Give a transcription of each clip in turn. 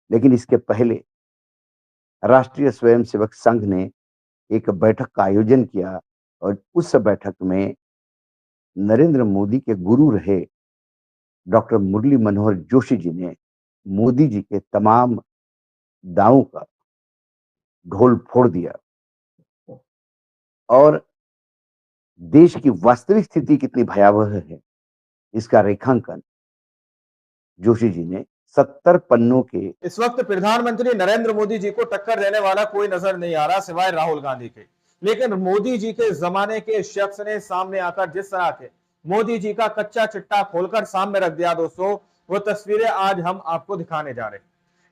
लेकिन इसके पहले राष्ट्रीय स्वयंसेवक संघ ने एक बैठक का आयोजन किया और उस बैठक में नरेंद्र मोदी के गुरु रहे डॉक्टर मुरली मनोहर जोशी जी ने मोदी जी के तमाम दावों का ढोल फोड़ दिया और देश की वास्तविक स्थिति कितनी भयावह है, इसका रेखांकन जोशी जी ने 70 पन्नों के। इस वक्त प्रधानमंत्री नरेंद्र मोदी जी को टक्कर देने वाला कोई नजर नहीं आ रहा सिवाय राहुल गांधी के। लेकिन मोदी जी के जमाने के शख्स ने सामने आकर जिस तरह के मोदी जी का कच्चा चिट्टा खोलकर सामने रख दिया दोस्तों, वो तस्वीरें आज हम आपको दिखाने जा रहे हैं।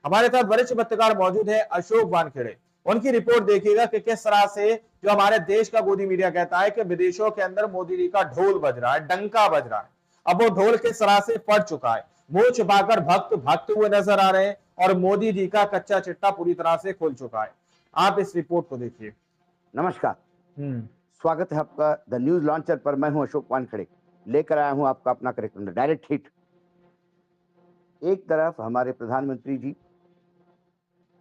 हमारे साथ वरिष्ठ पत्रकार मौजूद है अशोक वानखेड़े। उनकी रिपोर्ट देखिएगा कि किस तरह से जो हमारे देश का गोदी मीडिया कहता है कि विदेशों के अंदर मोदी जी का ढोल बज रहा है, डंका बज रहा है। अब वो ढोल किस तरह से फट चुका है, मुंह छिपाकर भक्त भागते हुए नजर आ रहे हैं और मोदी जी का कच्चा चिट्टा पूरी तरह से खुल चुका है। आप इस रिपोर्ट को देखिए। नमस्कार, स्वागत है आपका द न्यूज लॉन्चर पर। मैं हूं अशोक वानखेड़े, लेकर आया हूं आपका अपना कार्यक्रम डायरेक्ट हिट। एक तरफ हमारे प्रधानमंत्री जी,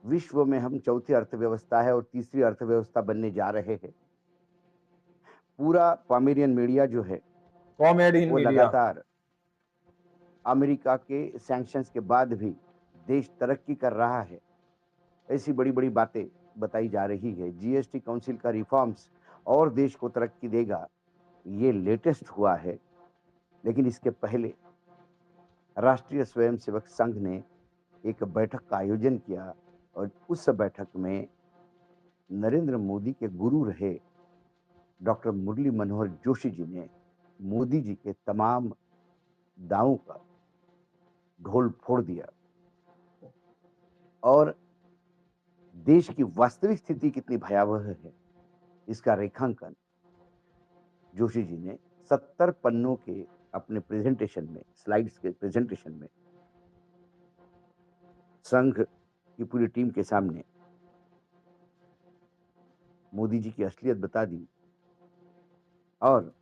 विश्व में हम चौथी अर्थव्यवस्था है और तीसरी अर्थव्यवस्था बनने जा रहे हैं। पूरा पॉमेरियन मीडिया जो है कॉमेडियन वो मीडिया लगातार अमेरिका के सैंक्शंस के बाद भी देश तरक्की कर रहा है, ऐसी बड़ी बड़ी बातें बताई जा रही है। जीएसटी काउंसिल का रिफॉर्म्स और देश को तरक्की देगा, ये लेटेस्ट हुआ है। लेकिन इसके पहले राष्ट्रीय स्वयंसेवक संघ ने एक बैठक का आयोजन किया और उस बैठक में नरेंद्र मोदी के गुरु रहे डॉक्टर मुरली मनोहर जोशी जी ने मोदी जी के तमाम दावों का ढोल फोड़ दिया और देश की वास्तविक स्थिति कितनी भयावह है, इसका रेखांकन जोशी जी ने 70 पन्नों के अपने प्रेजेंटेशन में, स्लाइड्स के प्रेजेंटेशन में संघ की पूरी टीम के सामने मोदी जी की असलियत बता दी और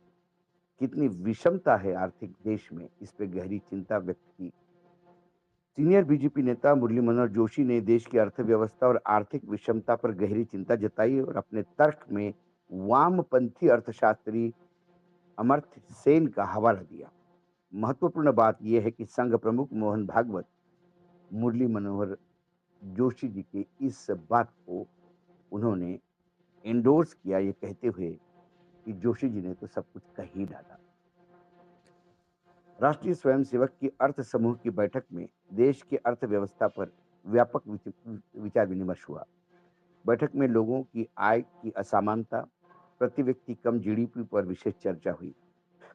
कितनी विषमता है आर्थिक देश में, इस पे गहरी चिंता व्यक्त की। सीनियर बीजेपी नेता मुरली मनोहर जोशी ने देश की अर्थव्यवस्था और आर्थिक विषमता पर गहरी चिंता जताई और अपने तर्क में वामपंथी अर्थशास्त्री अमर्त्य सेन का हवाला दिया। महत्वपूर्ण बात यह है कि संघ प्रमुख मोहन भागवत मुरली मनोहर जोशी जी की इस बात को उन्होंने एंडोर्स किया, ये कहते हुए कि जोशी जी ने तो सब कुछ कह ही डाला। राष्ट्रीय स्वयंसेवक की अर्थ समूह की बैठक में देश की अर्थव्यवस्था पर व्यापक विचार विनिमय हुआ। बैठक में लोगों की आय की असमानता, प्रति व्यक्ति कम जीडीपी पर विशेष चर्चा हुई।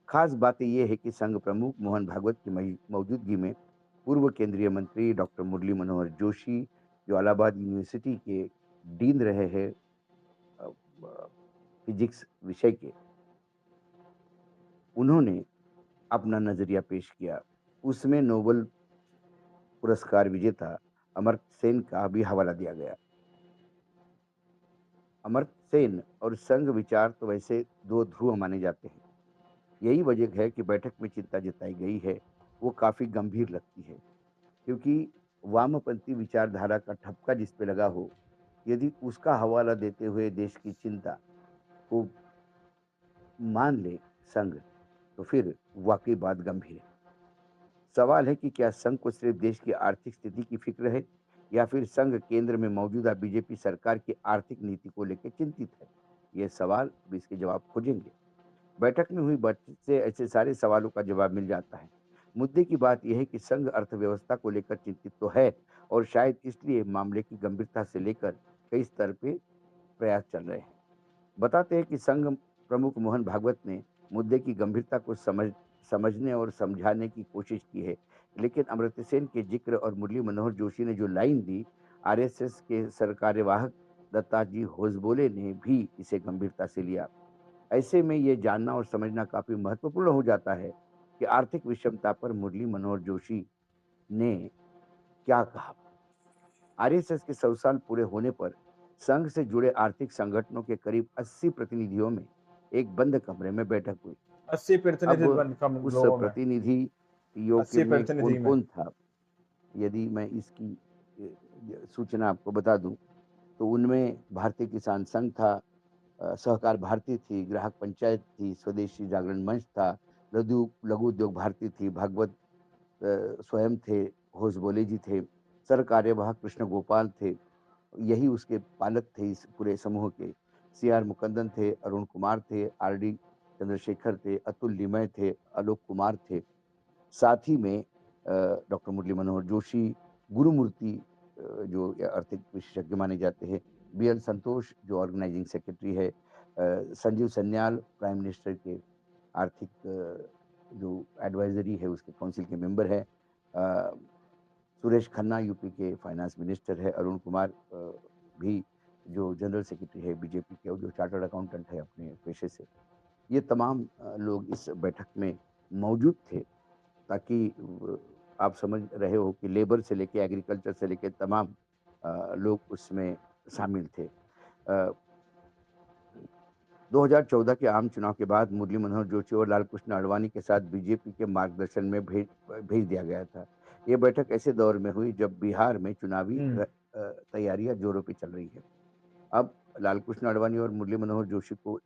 खास बात यह है कि संघ प्रमुख मोहन भागवत की मौजूदगी में पूर्व केंद्रीय मंत्री डॉक्टर मुरली मनोहर जोशी, जो इलाहाबाद यूनिवर्सिटी के डीन रहे हैं फिजिक्स विषय के, उन्होंने अपना नजरिया पेश किया। उसमें नोबेल पुरस्कार विजेता अमर्त्य सेन का भी हवाला दिया गया। अमर्त्य सेन और संघ विचार तो वैसे दो ध्रुव माने जाते हैं। यही वजह है कि बैठक में चिंता जताई गई है वो काफी गंभीर लगती है, क्योंकि वामपंथी विचारधारा का ठपका जिस पे लगा हो, यदि उसका हवाला देते हुए देश की चिंता को मान ले संघ, तो फिर वाकई बात गंभीर है। सवाल है कि क्या संघ को सिर्फ देश की आर्थिक स्थिति की फिक्र है या फिर संघ केंद्र में मौजूदा बीजेपी सरकार की आर्थिक नीति को लेकर चिंतित है। ये सवाल भी इसके जवाब खोजेंगे। बैठक में हुई बातचीत से ऐसे सारे सवालों का जवाब मिल जाता है। मुद्दे की बात यह है कि संघ अर्थव्यवस्था को लेकर चिंतित तो है और शायद इसलिए मामले की गंभीरता से लेकर कई स्तर पे प्रयास चल रहे हैं। बताते हैं कि संघ प्रमुख मोहन भागवत ने मुद्दे की गंभीरता को समझने और समझाने की कोशिश की है, लेकिन अमर्त्य सेन के जिक्र और मुरली मनोहर जोशी ने जो लाइन दी, आरएसएस के सरकार्यवाहक दत्ताजी होसबोले ने भी इसे गंभीरता से लिया। ऐसे में ये जानना और समझना काफी महत्वपूर्ण हो जाता है कि आर्थिक विषमता पर मुरली मनोहर जोशी ने क्या कहा। आरएसएस के 100 साल पूरे होने पर संघ से जुड़े आर्थिक संगठनों के करीब 80 प्रतिनिधियों में एक बंद कमरे में बैठक हुई। 80 अब प्रतिनिधि कम उस लोगों में प्रतिनिधियों के 80 में प्रतिनिधि में कौन-कौन था, यदि मैं इसकी सूचना आपको बता दूँ, तो उनमें भारतीय किसान संघ था, सहकार भारती थी, ग्राहक पंचायत थी, स्वदेशी जागरण मंच था, लघु लघु उद्योग भारती थी, भागवत स्वयं थे, होश बोले जी थे, सर कार्यवाह कृष्ण गोपाल थे, यही उसके पालक थे इस पूरे समूह के। सीआर मुकंदन थे, अरुण कुमार थे, आरडी चंद्रशेखर थे, अतुल लिमय थे, आलोक कुमार थे। साथ ही में डॉक्टर मुरली मनोहर जोशी, गुरुमूर्ति जो आर्थिक विशेषज्ञ माने जाते हैं, बीएल संतोष जो ऑर्गेनाइजिंग सेक्रेटरी है, संजीव सन्याल प्राइम मिनिस्टर के आर्थिक जो एडवाइजरी है उसके काउंसिल के मेंबर है, सुरेश खन्ना यूपी के फाइनेंस मिनिस्टर है, अरुण कुमार भी जो जनरल सेक्रेटरी है बीजेपी के और जो चार्टर्ड अकाउंटेंट है अपने पेशे से। ये तमाम लोग इस बैठक में मौजूद थे, ताकि आप समझ रहे हो कि लेबर से लेके एग्रीकल्चर से लेके तमाम लोग उसमें शामिल थे। 2014 के आम चुनाव के बाद मुरली मनोहर जोशी और लाल कृष्ण आडवाणी के साथ बीजेपी के मार्गदर्शन में भेज भेज दिया गया था। ये बैठक ऐसे दौर में हुई जब बिहार में चुनावी हम्म। तैयारियां जोरों पे चल रही है। अब लाल कृष्ण आडवाणी और मुरली मनोहर जोशी को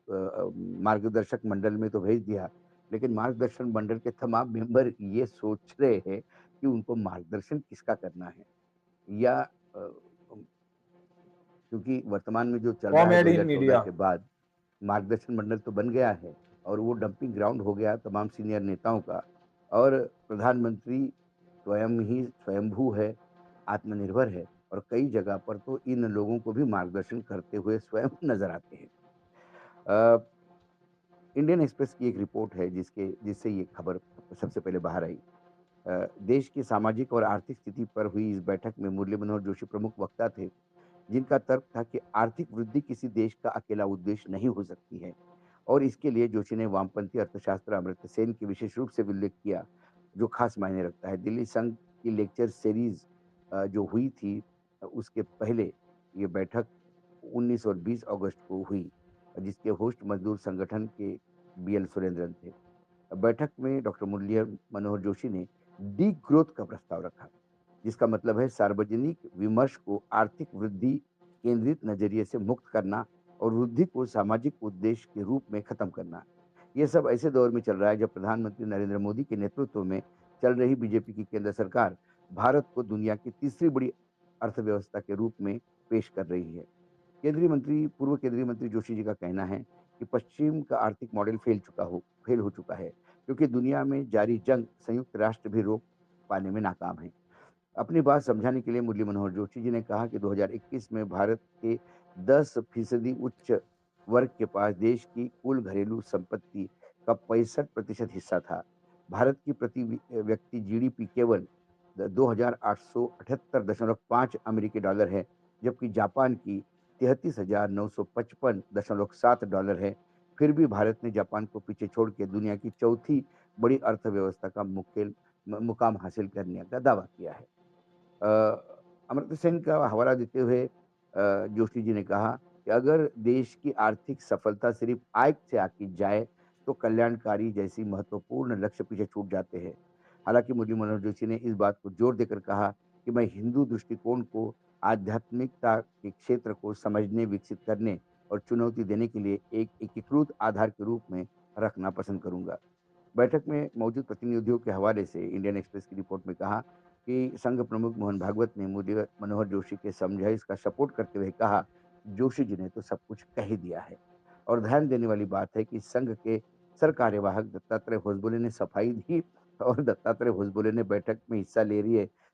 मार्गदर्शक मंडल में तो भेज दिया, लेकिन मार्गदर्शन मंडल के तमाम मेंबर ये सोच रहे हैं कि उनको मार्गदर्शन किसका करना है, या क्योंकि वर्तमान में जो चल रहा है कॉमेडी इन 2014 मीडिया। के बाद मार्गदर्शन मंडल तो बन गया है और वो डंपिंग ग्राउंड हो गया तमाम सीनियर नेताओं का, और प्रधानमंत्री स्वयं ही स्वयंभू है, आत्मनिर्भर है, और कई जगह पर तो इन लोगों को भी मार्गदर्शन करते हुए स्वयं नजर आते हैं। अ, इंडियन एक्सप्रेस की एक रिपोर्ट है जिससे ये खबर सबसे पहले बाहर आई। देश की सामाजिक और आर्थिक स्थिति पर हुई इस बैठक में मुरली मनोहर जोशी प्रमुख वक्ता थे, जिनका तर्क था कि आर्थिक वृद्धि किसी देश का अकेला उद्देश्य नहीं हो सकती है, और इसके लिए जोशी ने वामपंथी अर्थशास्त्र अमर्त्य सेन की विशेष रूप से उल्लेख किया, जो खास मायने रखता है। दिल्ली संघ की लेक्चर सीरीज जो हुई थी, उसके पहले ये बैठक 19 और 20 अगस्त को हुई, जिसके होस्ट मजदूर संगठन के बीएल सुरेंद्रन थे। बैठक में डॉक्टर मुरली मनोहर जोशी ने डी ग्रोथ का प्रस्ताव रखा, जिसका मतलब है सार्वजनिक विमर्श को आर्थिक वृद्धि केंद्रित नजरिए से मुक्त करना और वृद्धि को सामाजिक उद्देश्य के रूप में खत्म करना। यह सब ऐसे दौर में चल रहा है जब प्रधानमंत्री नरेंद्र मोदी के नेतृत्व में चल रही बीजेपी की केंद्र सरकार भारत को दुनिया की तीसरी बड़ी अर्थव्यवस्था के रूप में पेश कर रही है। पूर्व केंद्रीय मंत्री जोशी जी का कहना है कि पश्चिम का आर्थिक मॉडल फेल हो चुका है, क्योंकि दुनिया में जारी जंग संयुक्त राष्ट्र भी रोक पाने में नाकाम है। अपनी बात समझाने के लिए मुरली मनोहर जोशी जी ने कहा कि 2021 में भारत के 10% उच्च वर्ग के पास देश की कुल घरेलू संपत्ति का 65% हिस्सा था। भारत की व्यक्ति जीडीपी केवल 2,878.5 अमेरिकी डॉलर है, जबकि जापान की 33,955.7 डॉलर है। फिर भी भारत ने जापान को पीछे छोड़ के दुनिया की चौथी बड़ी अर्थव्यवस्था का मुकाम हासिल करने का दावा किया है। अमर्त्य सेन का हवाला देते हुए जोशी जी ने कहा कि अगर देश की आर्थिक सफलता सिर्फ आय से आकी जाए, तो कल्याणकारी जैसी महत्वपूर्ण लक्ष्य पीछे छूट जाते हैं। हालांकि मुरली मनोहर जोशी ने इस बात को जोर देकर कहा कि मैं हिंदू दृष्टिकोण को आध्यात्मिकता के क्षेत्र को समझने, विकसित करने और चुनौती देने के लिए एक एकीकृत आधार के रूप में रखना पसंद करूंगा। बैठक में मौजूद प्रतिनिधियों के हवाले से इंडियन एक्सप्रेस की रिपोर्ट में कहा कि संघ प्रमुख मोहन भागवत ने मुरली मनोहर जोशी के समझाइश का सपोर्ट करते हुए कहा, जोशी जी ने तो सब कुछ कह ही दिया है। और ध्यान देने वाली बात है कि संघ के सर कार्यवाहक दत्तात्रेय होसबोले ने सफाई दी, और दत्तात्रेय होसबोले ने बैठक में हिस्सा ले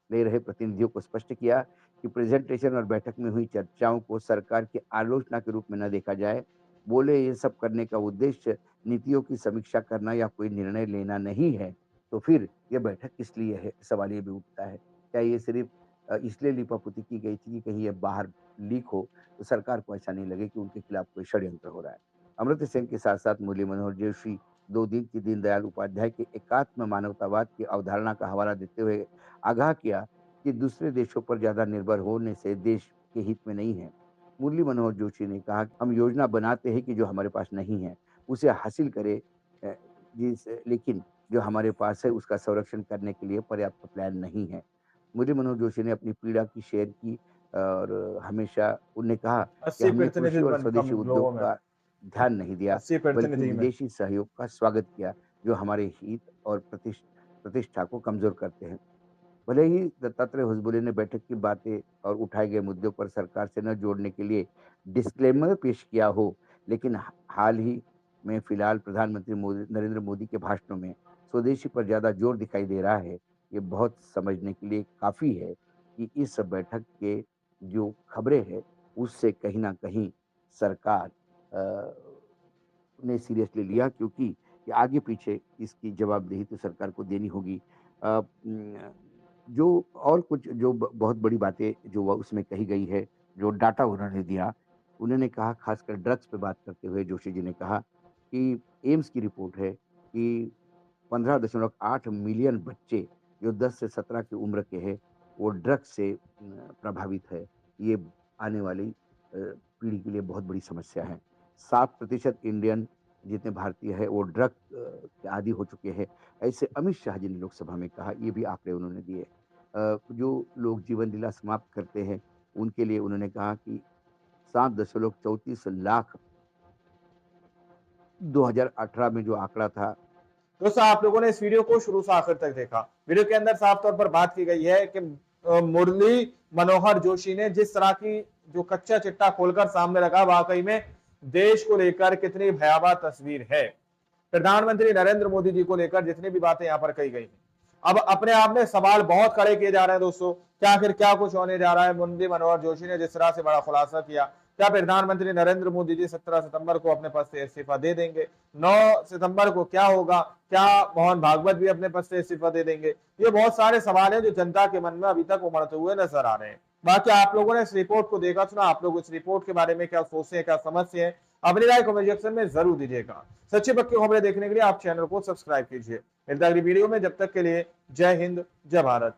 रहे प्रतिनिधियों को स्पष्ट किया कि प्रेजेंटेशन और बैठक में हुई चर्चाओं को सरकार की आलोचना के रूप में न देखा जाए। बोले ये सब करने का उद्देश्य नीतियों की समीक्षा करना या कोई निर्णय लेना नहीं है, तो फिर ये बैठक किस लिए है? सवाल ये भी उठता है। क्या ये सिर्फ इसलिए लिपापोती की गई थी कि कहीं ये बाहर लीक हो, तो सरकार को ऐसा नहीं लगे कि उनके खिलाफ कोई षड्यंत्र हो रहा है। अमर्त्य सेन के साथ-साथ मुरली मनोहर जोशी 2 दिन की दीनदयाल उपाध्याय के एकात्म मानवतावाद की अवधारणा का हवाला देते हुए आगाह किया कि दूसरे देशों पर ज़्यादा निर्भर होने से देश के हित में नहीं है। मुरली मनोहर जोशी ने कहा, "हम योजना बनाते हैं कि जो हमारे पास नहीं है, उसे हासिल करें, लेकिन जो हमारे पास है उसका संरक्षण करने के लिए पर्याप्त प्लान नहीं है।" मुरली मनोहर जोशी ने अपनी पीड़ा की शेयर की और हमेशा उन्होंने कहा कि 80 हमने कृषि प्रतिनिधि और कम स्वदेशी उद्योग लोगों में, का ध्यान नहीं दिया, 80 बल्कि प्रतिनिधि में। विदेशी सहयोग का स्वागत किया, जो हमारे हित और प्रतिष्ठा को कमज़ोर करते हैं। भले ही दत्तात्रेय होसबोले ने बैठक की बातें और उठाए गए मुद्दों पर सरकार से न जोड़ने के लिए डिस्क्लेमर पेश किया हो, लेकिन हाल ही में फिलहाल प्रधानमंत्री नरेंद्र मोदी के भाषणों में स्वदेशी पर ज़्यादा जोर दिखाई दे रहा है। ये बहुत समझने के लिए काफ़ी है कि इस बैठक के जो खबरें हैं, उससे कहीं न कहीं सरकार ने सीरियसली लिया, क्योंकि ये आगे पीछे इसकी जवाबदेही तो सरकार को देनी होगी। जो और कुछ जो बहुत बड़ी बातें जो उसमें कही गई है, जो डाटा उन्होंने दिया, उन्होंने कहा, खासकर ड्रग्स पे बात करते हुए जोशी जी ने कहा कि एम्स की रिपोर्ट है कि 15.8 मिलियन बच्चे जो 10 से 17 की उम्र के हैं, वो ड्रग्स से प्रभावित है। ये आने वाली पीढ़ी के लिए बहुत बड़ी समस्या है। 7% इंडियन जितने भारतीय हैं वो ड्रग के आदी हो चुके हैं। ऐसे अमित शाह जी ने लोकसभा में कहा, ये भी आंकड़े उन्होंने दिए। जो लोग जीवन लीला समाप्त करते हैं, उनके लिए उन्होंने कहा कि 7.34 लाख 2018 में जो आंकड़ा था। दोस्तों, आप लोगों ने इस वीडियो को शुरू से आखिर तक देखा। वीडियो के अंदर साफ तौर पर बात की गई है कि मुरली मनोहर जोशी ने जिस तरह की जो कच्चा चिट्टा खोलकर सामने रखा, वाकई में देश को लेकर कितनी भयावह तस्वीर है। प्रधानमंत्री नरेंद्र मोदी जी को लेकर जितनी भी बातें यहाँ पर कही गई हैं, अब अपने आप में सवाल बहुत खड़े किए जा रहे हैं दोस्तों। क्या आखिर क्या कुछ होने जा रहा है? मुरली मनोहर जोशी ने जिस तरह से बड़ा खुलासा किया, क्या प्रधानमंत्री नरेंद्र मोदी जी 17 सितंबर को अपने पद से इस्तीफा दे देंगे? 9 सितंबर को क्या होगा? क्या मोहन भागवत भी अपने पद से इस्तीफा दे देंगे? ये बहुत सारे सवाल हैं जो जनता के मन में अभी तक उमड़ते हुए नजर आ रहे हैं। बाकी आप लोगों ने इस रिपोर्ट को देखा सुना, आप लोग इस रिपोर्ट के बारे में क्या सोचते हैं, क्या समझते हैं? अपनी राय कमेंट सेक्शन में जरूर दीजिएगा। सच्ची पक्की खबरें देखने के लिए आप चैनल को सब्सक्राइब कीजिए। मिलता है अगली वीडियो में, जब तक के लिए जय हिंद, जय भारत।